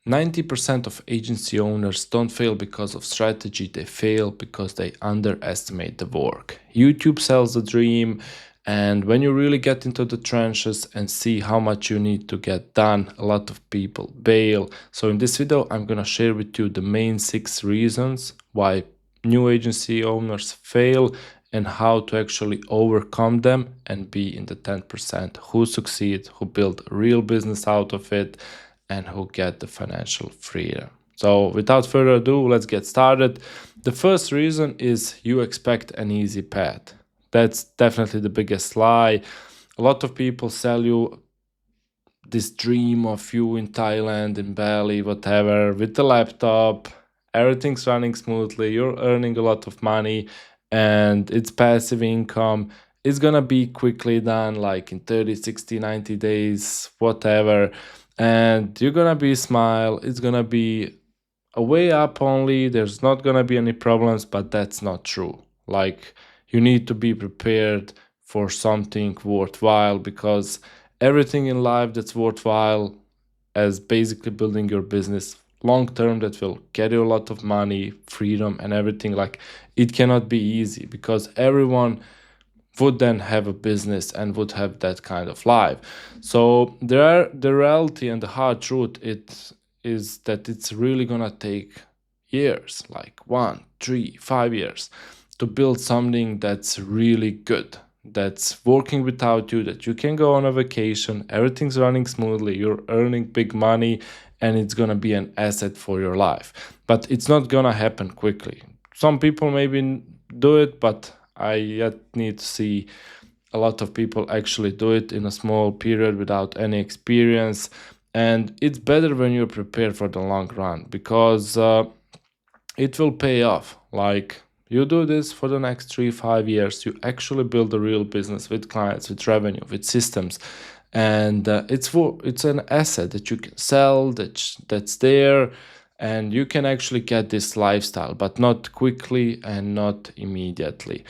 90% of agency owners don't fail because of strategy, they fail because they underestimate the work. YouTube sells the dream, and when you really get into the trenches and see how much you need to get done, a lot of people bail. So in this video, I'm gonna share with you the main 6 reasons why new agency owners fail and how to actually overcome them and be in the 10% who succeed, who build a real business out of it, and who get the financial freedom. So without further ado, let's get started. The first reason is you expect an easy path. That's definitely the biggest lie. A lot of people sell you this dream of you in Thailand, in Bali, whatever, with the laptop, everything's running smoothly, you're earning a lot of money, and it's passive income. It's gonna be quickly done, like in 30, 60, 90 days, whatever. And you're gonna be smile, it's gonna be a way up only, there's not gonna be any problems, but that's not true. Like, you need to be prepared for something worthwhile, because everything in life that's worthwhile, as basically building your business long term, that will get you a lot of money, freedom, and everything, like, it cannot be easy, because everyone would then have a business and would have that kind of life. So the reality and the hard truth it is that it's really gonna take years, like 1, 3, 5 years, to build something that's really good, that's working without you, that you can go on a vacation, everything's running smoothly, you're earning big money, and it's gonna be an asset for your life. But it's not gonna happen quickly. Some people maybe do it, but I yet need to see a lot of people actually do it in a small period without any experience. And it's better when you're prepared for the long run, because it will pay off. Like, you do this for the next 3-5 years, you actually build a real business with clients, with revenue, with systems, and it's an asset that you can sell, that's there, and you can actually get this lifestyle, but not quickly and not immediately.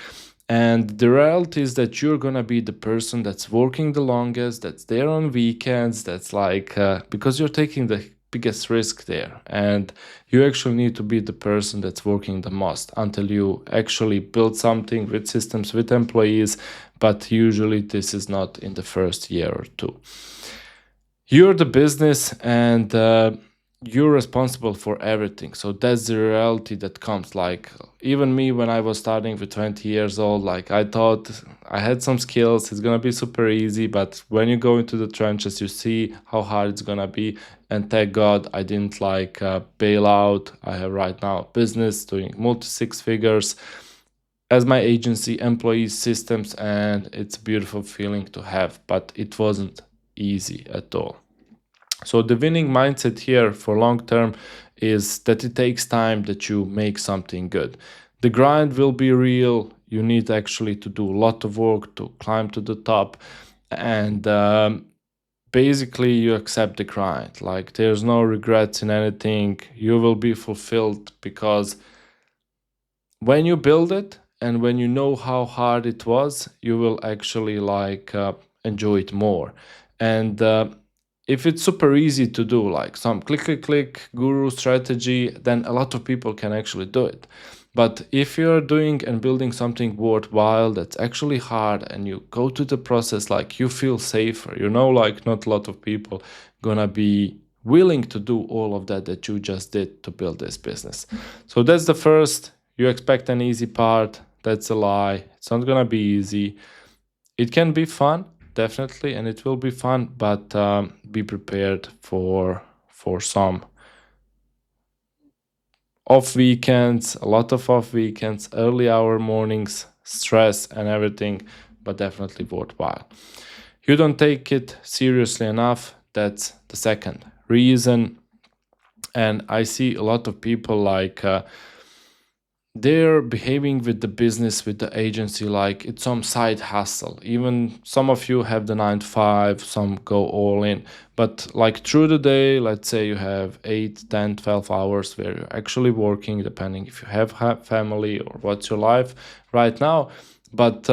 And the reality is that you're gonna be the person that's working the longest, that's there on weekends, that's like, because you're taking the biggest risk there, and you actually need to be the person that's working the most until you actually build something with systems, with employees. But usually this is not in the first year or two. You're the business, and you're responsible for everything. So that's the reality that comes. Like, even me, when I was starting with 20 years old, like, I thought I had some skills, it's gonna be super easy, but when you go into the trenches, you see how hard it's gonna be. And thank God I didn't bail out. I have right now a business doing multi-six figures as my agency, employees, systems, and it's a beautiful feeling to have, but it wasn't easy at all. So the winning mindset here for long term is that it takes time that you make something good. The grind will be real. You need actually to do a lot of work to climb to the top, and basically you accept the grind. Like, there's no regrets in anything. You will be fulfilled, because when you build it and when you know how hard it was, you will actually enjoy it more. And if it's super easy to do, like some click guru strategy, then a lot of people can actually do it. But if you're doing and building something worthwhile that's actually hard, and you go to the process, like, you feel safer, like, not a lot of people gonna be willing to do all of that you just did to build this business. So that's the first. You expect an easy part. That's a lie. It's not gonna be easy. It can be fun, definitely, and it will be fun, but be prepared for some off weekends, a lot of off weekends, early hour mornings, stress and everything, but definitely worthwhile. You don't take it seriously enough. That's the second reason. And I see a lot of people they're behaving with the business, with the agency, like it's some side hustle. Even some of you have the 9 to 5, some go all in. But like through the day, let's say you have 8, 10, 12 hours where you're actually working, depending if you have family or what's your life right now. But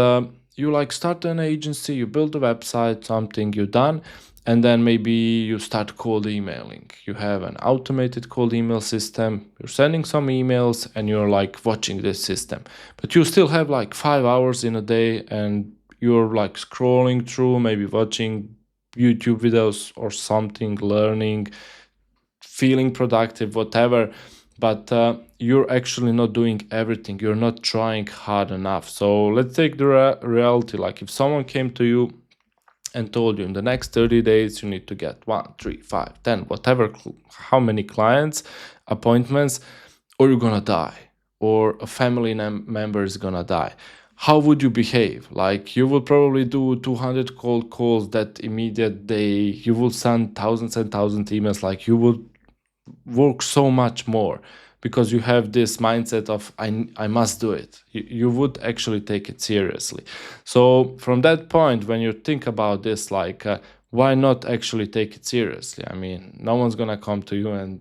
you start an agency, you build a website, something you've done. and then maybe you start cold emailing. You have an automated cold email system, you're sending some emails and you're like watching this system, but you still have like 5 hours in a day and you're like scrolling through, maybe watching YouTube videos or something, learning, feeling productive, whatever. But you're actually not doing everything, you're not trying hard enough. So let's take the reality. Like if someone came to you and told you in the next 30 days you need to get 1, 3, 5, 10, whatever, how many clients, appointments, or you're gonna die, or a family member is gonna die, how would you behave? Like you will probably do 200 cold calls that immediate day, you will send thousands and thousands emails, like you will work so much more because you have this mindset of I must do it. You would actually take it seriously. So from that point, when you think about this, like why not actually take it seriously? I mean, no one's gonna come to you and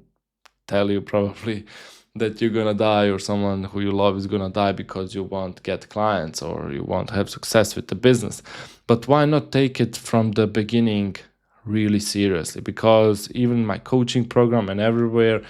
tell you probably that you're gonna die, or someone who you love is gonna die because you won't get clients or you won't have success with the business. But why not take it from the beginning really seriously? Because even my coaching program and everywhere,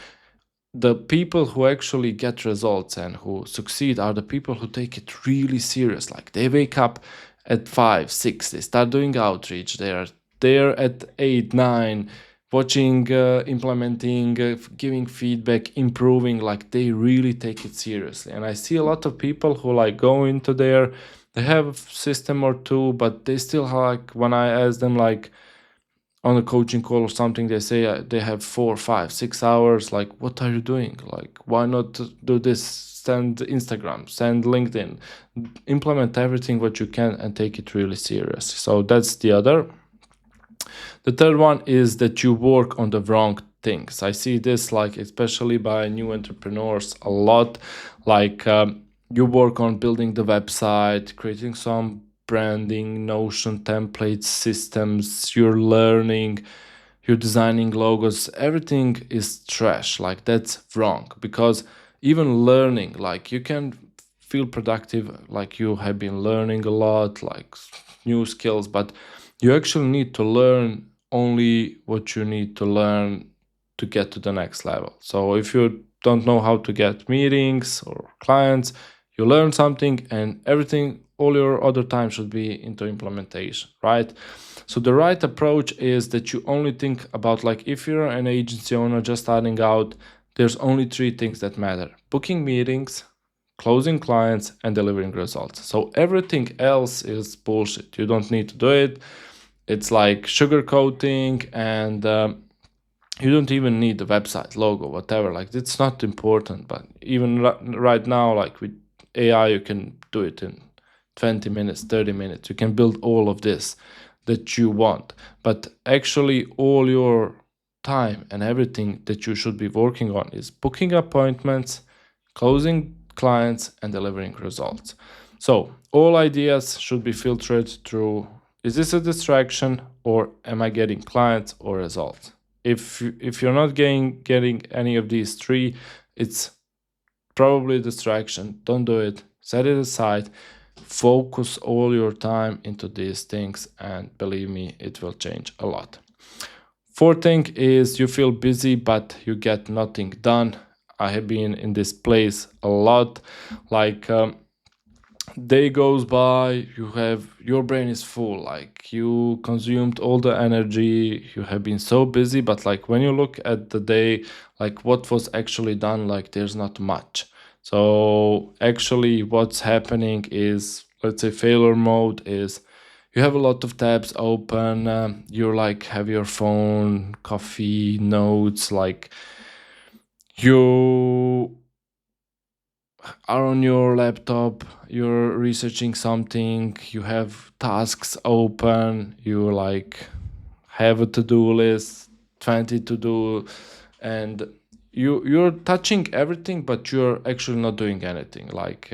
the people who actually get results and who succeed are the people who take it really serious. Like they wake up at 5, 6, they start doing outreach, they are there at 8, 9, watching, implementing, giving feedback, improving. Like they really take it seriously. And I see a lot of people who like go into there, they have a system or two, but they still like, when I ask them like on a coaching call or something, they say they have 4, 5, 6 hours. Like, what are you doing? Like, why not do this? Send Instagram, send LinkedIn, implement everything what you can and take it really serious. So that's the other. The third one is that you work on the wrong things. I see this like especially by new entrepreneurs a lot. Like you work on building the website, creating some branding, Notion templates, systems, you're learning, you're designing logos, everything is trash. Like that's wrong, because even learning, like you can feel productive, like you have been learning a lot, like new skills, but you actually need to learn only what you need to learn to get to the next level. So if you don't know how to get meetings or clients, you learn something and everything, all your other time should be into implementation, right? So the right approach is that you only think about, like if you're an agency owner just starting out, there's only 3 things that matter: booking meetings, closing clients, and delivering results. So everything else is bullshit. You don't need to do it. It's like sugarcoating, and you don't even need the website logo, whatever. Like it's not important. But even right now, like with AI, you can do it in 20 minutes, 30 minutes. You can build all of this that you want. But actually, all your time and everything that you should be working on is booking appointments, closing clients, and delivering results. So all ideas should be filtered through: is this a distraction, or am I getting clients or results? If you're not getting any of these 3, it's probably a distraction. Don't do it. Set it aside. Focus all your time into these things, and believe me, it will change a lot. Fourth thing is you feel busy but you get nothing done. I have been in this place a lot. Like day goes by, your brain is full, like you consumed all the energy, you have been so busy, but like when you look at the day, like what was actually done, like there's not much. So actually what's happening is, let's say failure mode is, you have a lot of tabs open, you're like have your phone, coffee, notes, like you are on your laptop, you're researching something, you have tasks open, you like have a to-do list, 20 to do, and you're touching everything, but you're actually not doing anything. Like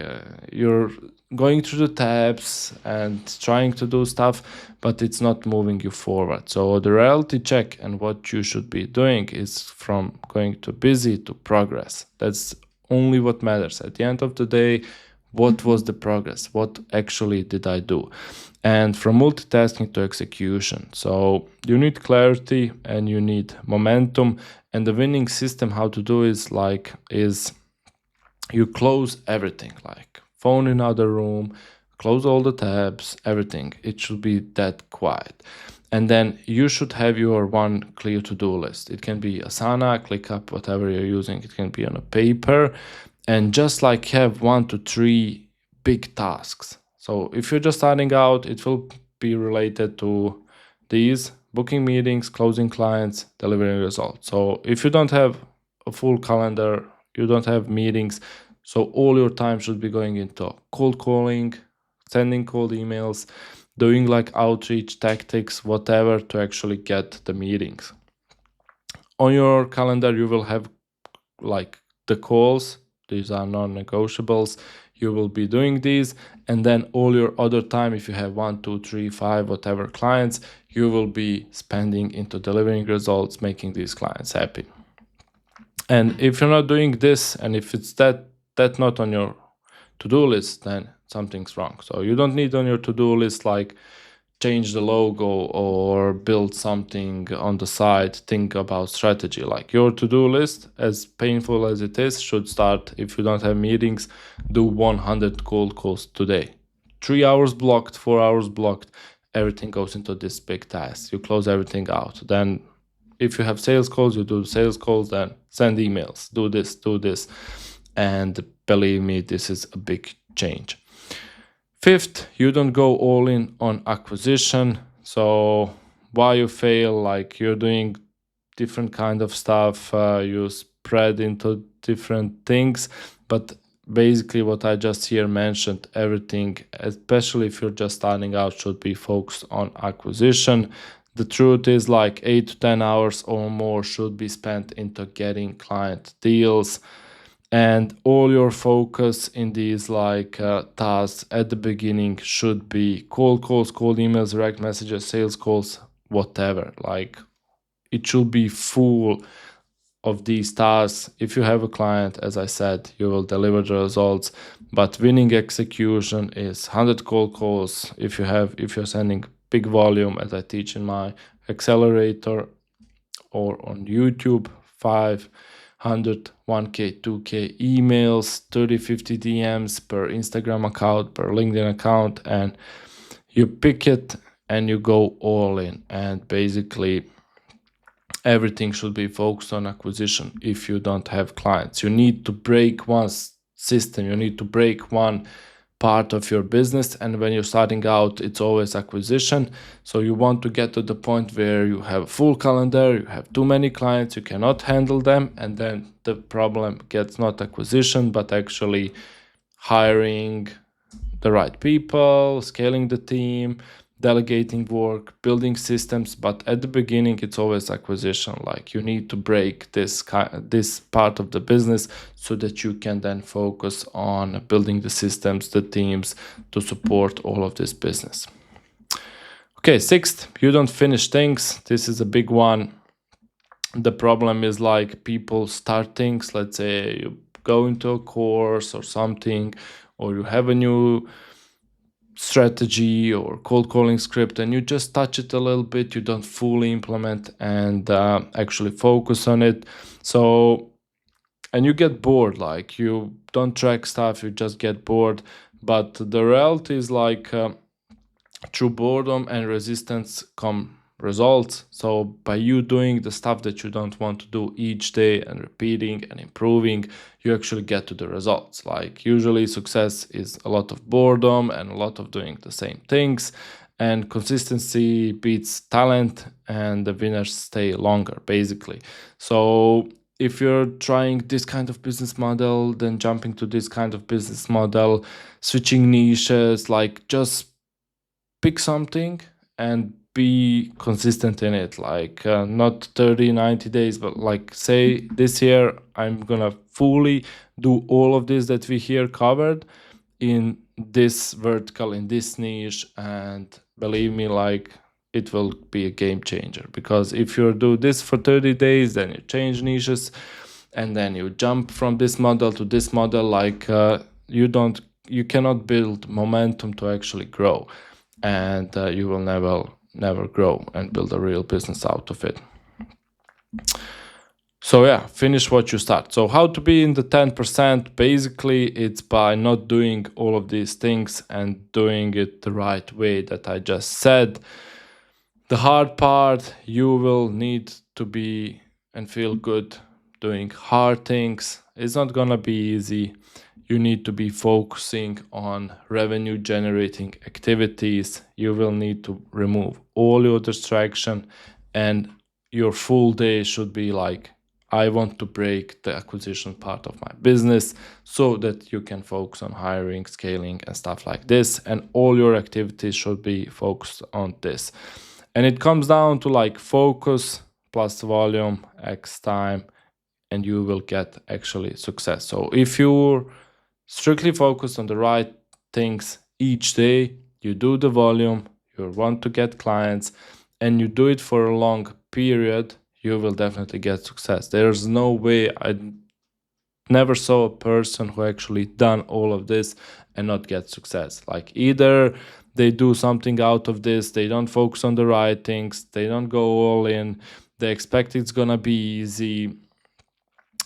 you're going through the tabs and trying to do stuff, but it's not moving you forward. So the reality check and what you should be doing is from going to busy to progress. That's only what matters. At the end of the day, what was the progress, what actually did I do. And from multitasking to execution, so you need clarity and you need momentum. And the winning system, how to do is you close everything, like phone in other room, close all the tabs, everything. It should be that quiet. And then you should have your one clear to-do list. It can be Asana, ClickUp, whatever you're using. It can be on a paper, and just like have 1 to 3 big tasks. So if you're just starting out, it will be related to these: booking meetings, closing clients, delivering results. So if you don't have a full calendar, you don't have meetings, so all your time should be going into cold calling, sending cold emails, doing like outreach tactics, whatever, to actually get the meetings. On your calendar, you will have like the calls. These are non-negotiables. You will be doing these, and then all your other time, if you have 1, 2, 3, 5, whatever clients, you will be spending into delivering results, making these clients happy. And if you're not doing this, and if it's that not on your to-do list, then something's wrong. So you don't need on your to-do list like change the logo or build something on the side, think about strategy. Like your to-do list, as painful as it is, should start: if you don't have meetings, do 100 cold calls today. 3 hours blocked, 4 hours blocked, everything goes into this big task. You close everything out. Then if you have sales calls, you do sales calls, then send emails, do this. And believe me, this is a big change. Fifth, you don't go all in on acquisition. So why you fail, like you're doing different kind of stuff, you spread into different things, but basically what I just here mentioned, everything, especially if you're just starting out, should be focused on acquisition. The truth is like 8 to 10 hours or more should be spent into getting client deals. And all your focus in these tasks at the beginning should be cold calls, cold emails, direct messages, sales calls, whatever. Like it should be full of these tasks. If you have a client, as I said, you will deliver the results. But winning execution is 100 cold calls. If you're sending big volume, as I teach in my accelerator, or on YouTube, 500, 1K, 2K emails, 30, 50 DMs per Instagram account, per LinkedIn account, and you pick it and you go all in. And basically everything should be focused on acquisition. If you don't have clients, you need to break one system, you need to break one part of your business. And when you're starting out, it's always acquisition. So you want to get to the point where you have a full calendar, you have too many clients, you cannot handle them, and then the problem gets not acquisition but actually hiring the right people, scaling the team, delegating work, building systems. But at the beginning, it's always acquisition. Like you need to break this part of the business so that you can then focus on building the systems, the teams to support all of this business. Okay, sixth, you don't finish things. This is a big one. The problem is like people start things. Let's say you go into a course or something, or you have a new strategy or cold calling script, and you just touch it a little bit, you don't fully implement and actually focus on it. So, and you get bored, like you don't track stuff, you just get bored. But the reality is like through boredom and resistance come results. So by you doing the stuff that you don't want to do each day and repeating and improving, you actually get to the results. Like usually success is a lot of boredom and a lot of doing the same things, and consistency beats talent, and the winners stay longer, basically. So if you're trying this kind of business model, then jumping to this kind of business model, switching niches, like just pick something and be consistent in it, like not 30, 90 days, but like say this year I'm gonna fully do all of this that we here covered in this vertical, in this niche. And believe me, like it will be a game changer, because if you do this for 30 days, then you change niches and then you jump from this model to this model, like you don't you cannot build momentum to actually grow, and you will never grow and build a real business out of it. So yeah, finish what you start. So how to be in the 10%? Basically, it's by not doing all of these things and doing it the right way that I just said. The hard part, you will need to be and feel good doing hard things. It's not gonna be easy. You need to be focusing on revenue generating activities. You will need to remove all your distraction, and your full day should be like, I want to break the acquisition part of my business so that you can focus on hiring, scaling, and stuff like this. And all your activities should be focused on this. And it comes down to like focus plus volume x time, and you will get actually success. So if you're strictly focused on the right things each day, you do the volume, you want to get clients, and you do it for a long period, you will definitely get success. There's no way, I never saw a person who actually done all of this and not get success. Like either they do something out of this, they don't focus on the right things, they don't go all in, they expect it's gonna be easy,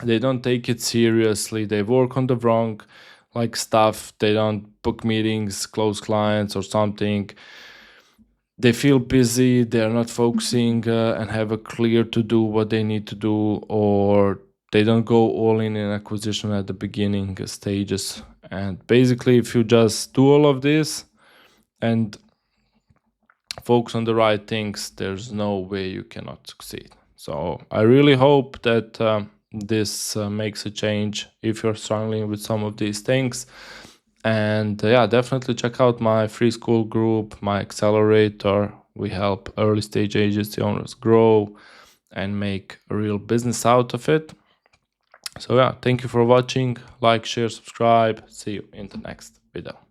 they don't take it seriously, they work on the wrong like stuff, they don't book meetings, close clients or something, they feel busy, they're not focusing and have a clear to do what they need to do, or they don't go all in acquisition at the beginning stages. And basically, if you just do all of this and focus on the right things, there's no way you cannot succeed. So I really hope that this makes a change if you're struggling with some of these things. And yeah, definitely check out my free school group, my accelerator. We help early stage agency owners grow and make a real business out of it. So yeah, thank you for watching. Like, share, subscribe. See you in the next video.